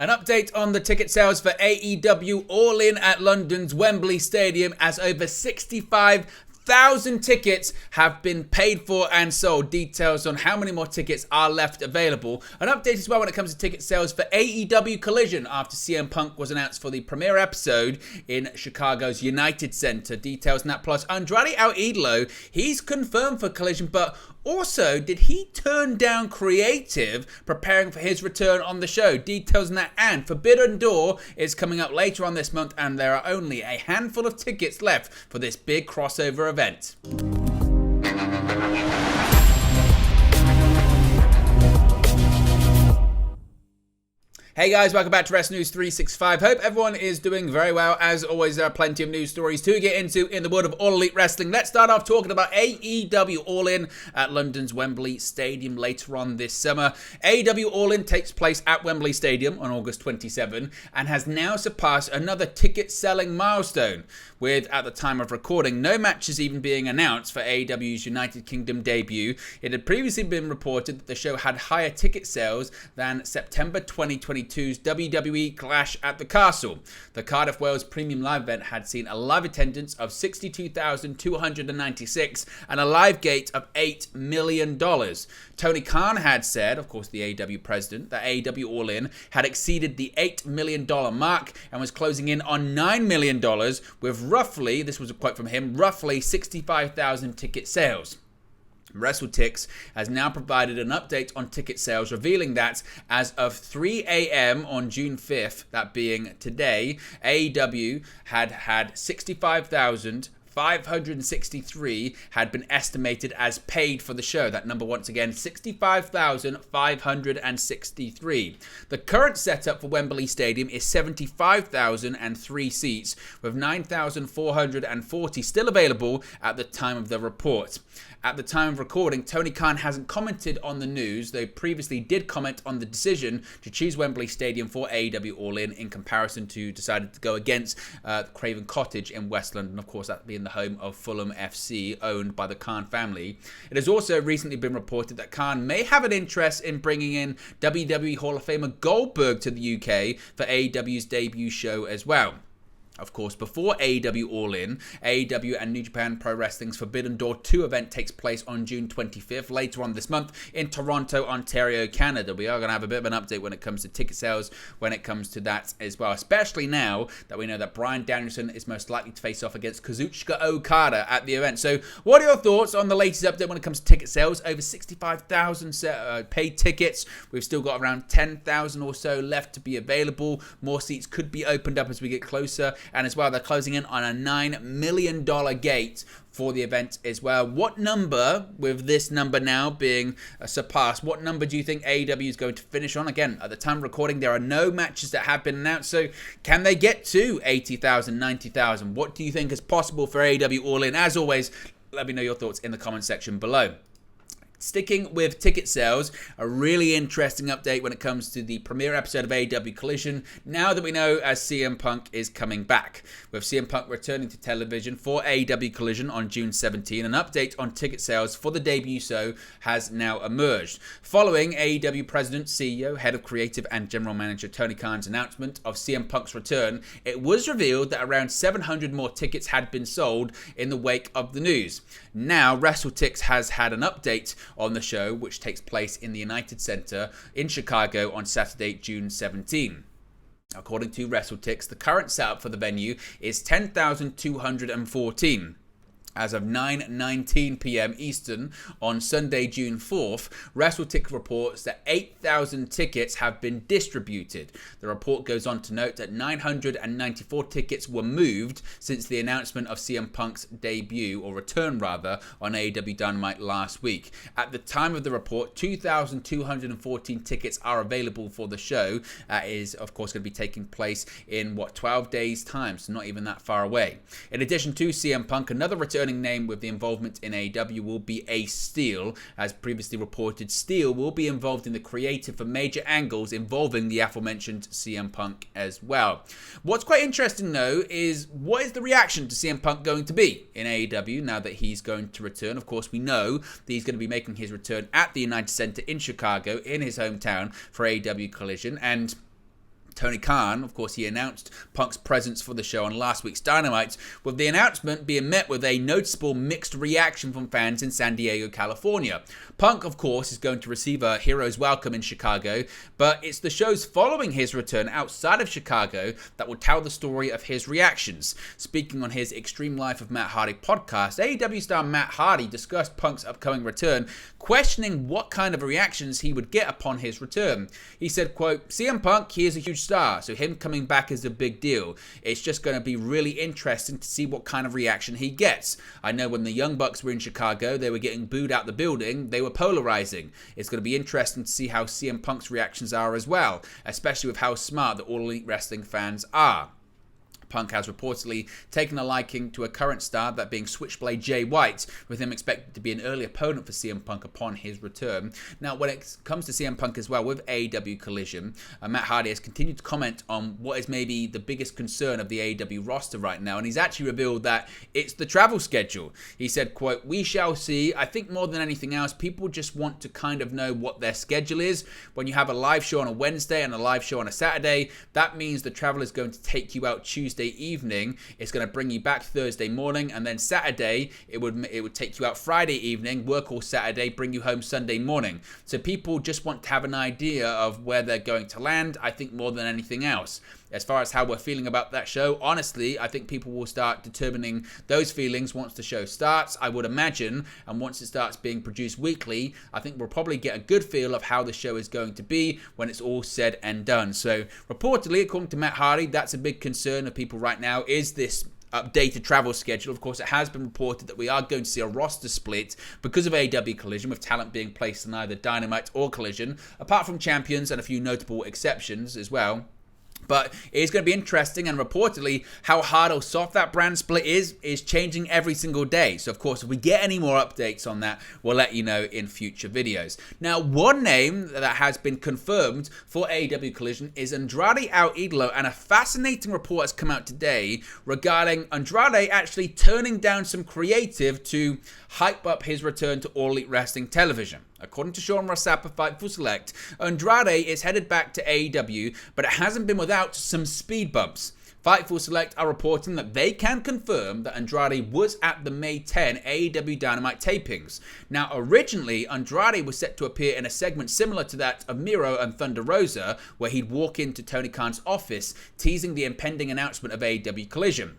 An update on the ticket sales for AEW All In at London's Wembley Stadium, as over 65,000 tickets have been paid for and sold. Details on how many more tickets are left available. An update as well when it comes to ticket sales for AEW Collision after CM Punk was announced for the premiere episode in Chicago's United Center. Details on that, plus Andrade El Idolo, he's confirmed for Collision, but also, did he turn down creative preparing for his return on the show? Details on that, and Forbidden Door is coming up later on this month, and there are only a handful of tickets left for this big crossover event. Hey guys, welcome back to Wrestling News 365. Hope everyone is doing very well. As always, there are plenty of news stories to get into in the world of All Elite Wrestling. Let's start off talking about AEW All In at London's Wembley Stadium later on this summer. AEW All In takes place at Wembley Stadium on August 27 and has now surpassed another ticket-selling milestone, with, at the time of recording, no matches even being announced for AEW's United Kingdom debut. It had previously been reported that the show had higher ticket sales than September 2022's WWE Clash at the Castle. The Cardiff Wales Premium Live event had seen a live attendance of 62,296 and a live gate of $8 million. Tony Khan had said, of course the AEW president, that AEW All In had exceeded the $8 million mark and was closing in on $9 million with roughly, this was a quote from him, roughly 65,000 ticket sales. WrestleTix has now provided an update on ticket sales, revealing that as of 3 a.m. on June 5th, that being today, AEW had 65,563 had been estimated as paid for the show. That number, once again, 65,563. The current setup for Wembley Stadium is 75,003 seats, with 9,440 still available at the time of the report. At the time of recording, Tony Khan hasn't commented on the news, though previously did comment on the decision to choose Wembley Stadium for AEW All In comparison to decided to go against Craven Cottage in West London, of course that being the home of Fulham FC, owned by the Khan family. It has also recently been reported that Khan may have an interest in bringing in WWE Hall of Famer Goldberg to the UK for AEW's debut show as well. Of course, before AEW All In, AEW and New Japan Pro Wrestling's Forbidden Door 2 event takes place on June 25th, later on this month, in Toronto, Ontario, Canada. We are going to have a bit of an update when it comes to ticket sales, when it comes to that as well, especially now that we know that Bryan Danielson is most likely to face off against Kazuchika Okada at the event. So, what are your thoughts on the latest update when it comes to ticket sales? Over 65,000 paid tickets. We've still got around 10,000 or so left to be available. More seats could be opened up as we get closer. And as well, they're closing in on a $9 million gate for the event as well. What number, with this number now being surpassed, what number do you think AEW is going to finish on? Again, at the time of recording, there are no matches that have been announced. So can they get to 80,000, 90,000? What do you think is possible for AEW All In? As always, let me know your thoughts in the comment section below. Sticking with ticket sales, a really interesting update when it comes to the premiere episode of AEW Collision, now that we know as CM Punk is coming back. With CM Punk returning to television for AEW Collision on June 17, an update on ticket sales for the debut show has now emerged. Following AEW President, CEO, Head of Creative and General Manager Tony Khan's announcement of CM Punk's return, it was revealed that around 700 more tickets had been sold in the wake of the news. Now, WrestleTix has had an update on the show, which takes place in the United Center in Chicago on Saturday, June 17. According to WrestleTix, the current setup for the venue is 10,214. As of 9:19 p.m. Eastern on Sunday, June 4th, WrestleTix reports that 8,000 tickets have been distributed. The report goes on to note that 994 tickets were moved since the announcement of CM Punk's debut, or return rather, on AEW Dynamite last week. At the time of the report, 2,214 tickets are available for the show. That is, of course, going to be taking place in, 12 days' time, so not even that far away. In addition to CM Punk, another returning name with the involvement in AEW will be Ace Steel. As previously reported, Steel will be involved in the creative for major angles involving the aforementioned CM Punk as well. What's quite interesting though is, what is the reaction to CM Punk going to be in AEW now that he's going to return? Of course, we know that he's going to be making his return at the United Center in Chicago, in his hometown, for AEW Collision, and Tony Khan, of course, he announced Punk's presence for the show on last week's Dynamite, with the announcement being met with a noticeable mixed reaction from fans in San Diego, California. Punk, of course, is going to receive a hero's welcome in Chicago, but it's the shows following his return outside of Chicago that will tell the story of his reactions. Speaking on his Extreme Life of Matt Hardy podcast, AEW star Matt Hardy discussed Punk's upcoming return, questioning what kind of reactions he would get upon his return. He said, quote, "CM Punk, he is a huge star, so him coming back is a big deal. It's just going to be really interesting to see what kind of reaction he gets. I know when the Young Bucks were in Chicago, they were getting booed out the building. They were polarizing. It's going to be interesting to see how CM Punk's reactions are as well, especially with how smart the All Elite Wrestling fans are." Punk has reportedly taken a liking to a current star, that being Switchblade Jay White, with him expected to be an early opponent for CM Punk upon his return. Now, when it comes to CM Punk as well, with AEW Collision, Matt Hardy has continued to comment on what is maybe the biggest concern of the AEW roster right now, and he's actually revealed that it's the travel schedule. He said, quote, "We shall see. I think more than anything else, people just want to kind of know what their schedule is. When you have a live show on a Wednesday and a live show on a Saturday, that means the travel is going to take you out Tuesday evening, it's going to bring you back Thursday morning, and then Saturday it would take you out Friday evening, work all Saturday, bring you home Sunday morning. So people just want to have an idea of where they're going to land, I think, more than anything else. As far as how we're feeling about that show, honestly, I think people will start determining those feelings once the show starts, I would imagine, and once it starts being produced weekly, I think we'll probably get a good feel of how the show is going to be when it's all said and done. So, reportedly, according to Matt Hardy, that's a big concern of people right now, is this updated travel schedule. Of course, it has been reported that we are going to see a roster split because of AEW Collision, with talent being placed in either Dynamite or Collision, apart from champions and a few notable exceptions as well. But it is going to be interesting, and reportedly how hard or soft that brand split is changing every single day. So of course, if we get any more updates on that, we'll let you know in future videos. Now, one name that has been confirmed for AEW Collision is Andrade El Idolo, and a fascinating report has come out today regarding Andrade actually turning down some creative to hype up his return to All Elite Wrestling television. According to Sean Rossap of Fightful Select, Andrade is headed back to AEW, but it hasn't been without some speed bumps. Fightful Select are reporting that they can confirm that Andrade was at the May 10 AEW Dynamite tapings. Now, originally, Andrade was set to appear in a segment similar to that of Miro and Thunder Rosa, where he'd walk into Tony Khan's office, teasing the impending announcement of AEW Collision.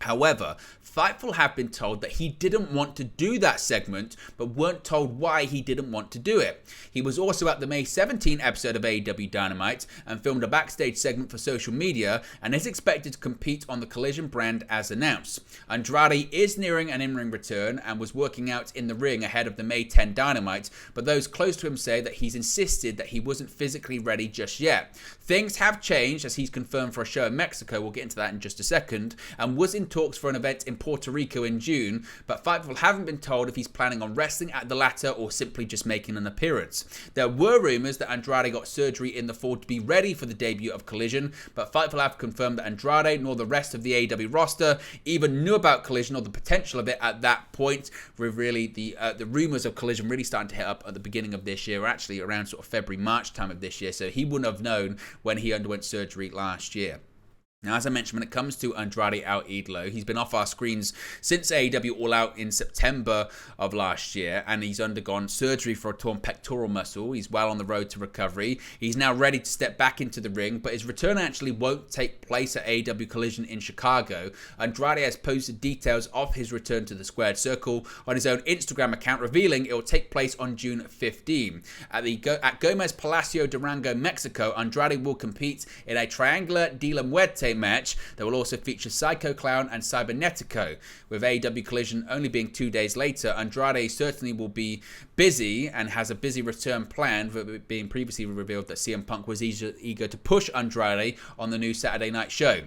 However, Fightful have been told that he didn't want to do that segment, but weren't told why he didn't want to do it. He was also at the May 17 episode of AEW Dynamite and filmed a backstage segment for social media, and is expected to compete on the Collision brand as announced. Andrade is nearing an in-ring return and was working out in the ring ahead of the May 10 Dynamite, but those close to him say that he's insisted that he wasn't physically ready just yet. Things have changed, as he's confirmed for a show in Mexico, we'll get into that in just a second, and was in talks for an event in Puerto Rico in June, but Fightful haven't been told if he's planning on wrestling at the latter or simply just making an appearance. There were rumours that Andrade got surgery in the fall to be ready for the debut of Collision, but Fightful have confirmed that Andrade nor the rest of the AEW roster even knew about Collision or the potential of it at that point, with really the rumours of Collision really starting to hit up at the beginning of this year, or actually around sort of February, March time of this year, so he wouldn't have known when he underwent surgery last year. Now, as I mentioned, when it comes to Andrade El Idolo, he's been off our screens since AEW All Out in September of last year, and he's undergone surgery for a torn pectoral muscle. He's well on the road to recovery. He's now ready to step back into the ring, but his return actually won't take place at AEW Collision in Chicago. Andrade has posted details of his return to the Squared Circle on his own Instagram account, revealing it will take place on June 15. At Gomez Palacio Durango, Mexico, Andrade will compete in a triangular de la Muerte match that will also feature Psycho Clown and Cybernetico. With AEW Collision only being 2 days later, Andrade certainly will be busy and has a busy return planned, for being previously revealed that CM Punk was eager to push Andrade on the new Saturday night show.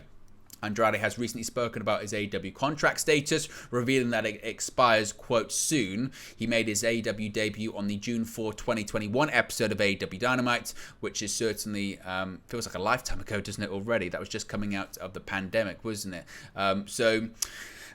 Andrade has recently spoken about his AEW contract status, revealing that it expires, quote, soon. He made his AEW debut on the June 4, 2021 episode of AEW Dynamite, which is certainly, feels like a lifetime ago, doesn't it, already? That was just coming out of the pandemic, wasn't it? So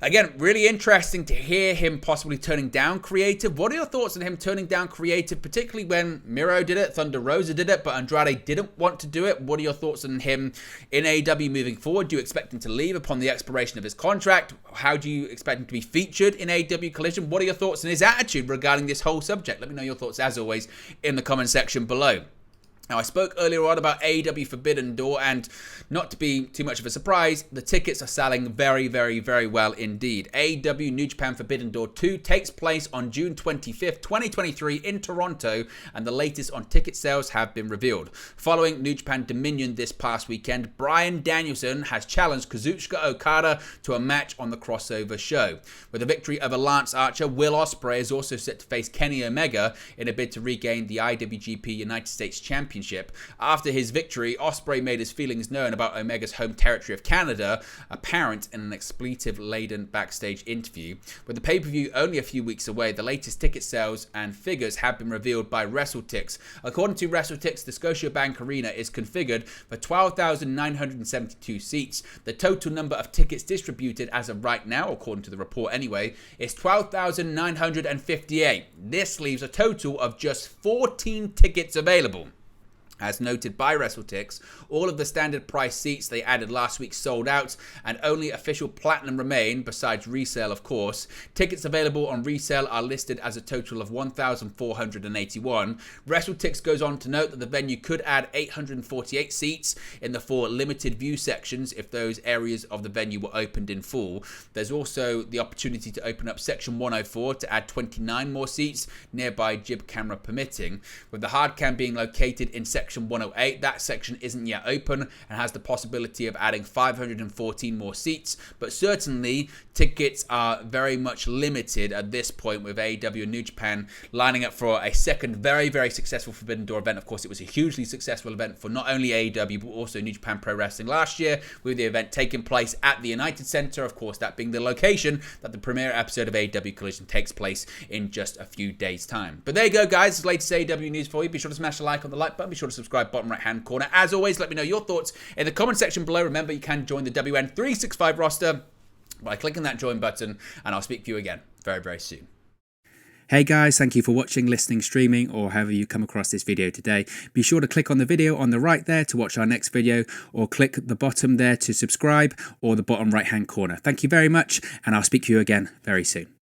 Again, really interesting to hear him possibly turning down creative. What are your thoughts on him turning down creative, particularly when Miro did it, Thunder Rosa did it, but Andrade didn't want to do it? What are your thoughts on him in AEW moving forward? Do you expect him to leave upon the expiration of his contract? How do you expect him to be featured in AEW Collision? What are your thoughts on his attitude regarding this whole subject? Let me know your thoughts, as always, in the comment section below. Now, I spoke earlier on about AEW Forbidden Door, and not to be too much of a surprise, the tickets are selling very, very, very well indeed. AEW New Japan Forbidden Door 2 takes place on June 25th, 2023 in Toronto, and the latest on ticket sales have been revealed. Following New Japan Dominion this past weekend, Bryan Danielson has challenged Kazuchika Okada to a match on the crossover show. With the victory over Lance Archer, Will Ospreay is also set to face Kenny Omega in a bid to regain the IWGP United States Championship. After his victory, Ospreay made his feelings known about Omega's home territory of Canada apparent in an expletive-laden backstage interview. With the pay-per-view only a few weeks away, the latest ticket sales and figures have been revealed by WrestleTix. According to WrestleTix, the Scotiabank Arena is configured for 12,972 seats. The total number of tickets distributed as of right now, according to the report anyway, is 12,958. This leaves a total of just 14 tickets available. As noted by WrestleTix, all of the standard price seats they added last week sold out, and only official platinum remain, besides resale of course. Tickets available on resale are listed as a total of 1,481. WrestleTix goes on to note that the venue could add 848 seats in the 4 limited view sections if those areas of the venue were opened in full. There's also the opportunity to open up section 104 to add 29 more seats, nearby jib camera permitting. With the hard cam being located in section 108, that section isn't yet open and has the possibility of adding 514 more seats, but certainly tickets are very much limited at this point, with AEW and New Japan lining up for a second very, very successful Forbidden Door event. Of course, it was a hugely successful event for not only AEW but also New Japan Pro Wrestling last year, with the event taking place at the United Center, of course that being the location that the premiere episode of AEW Collision takes place in just a few days' time. But there you go, guys. It's latest AEW news for you. Be sure to smash the like on the like button. Be sure to subscribe bottom right hand corner. As always, let me know your thoughts in the comment section below. Remember, you can join the WN365 roster by clicking that join button, and I'll speak to you again very, very soon. Hey guys, thank you for watching, listening, streaming, or however you come across this video today. Be sure to click on the video on the right there to watch our next video, or click the bottom there to subscribe, or the bottom right hand corner. Thank you very much, and I'll speak to you again very soon.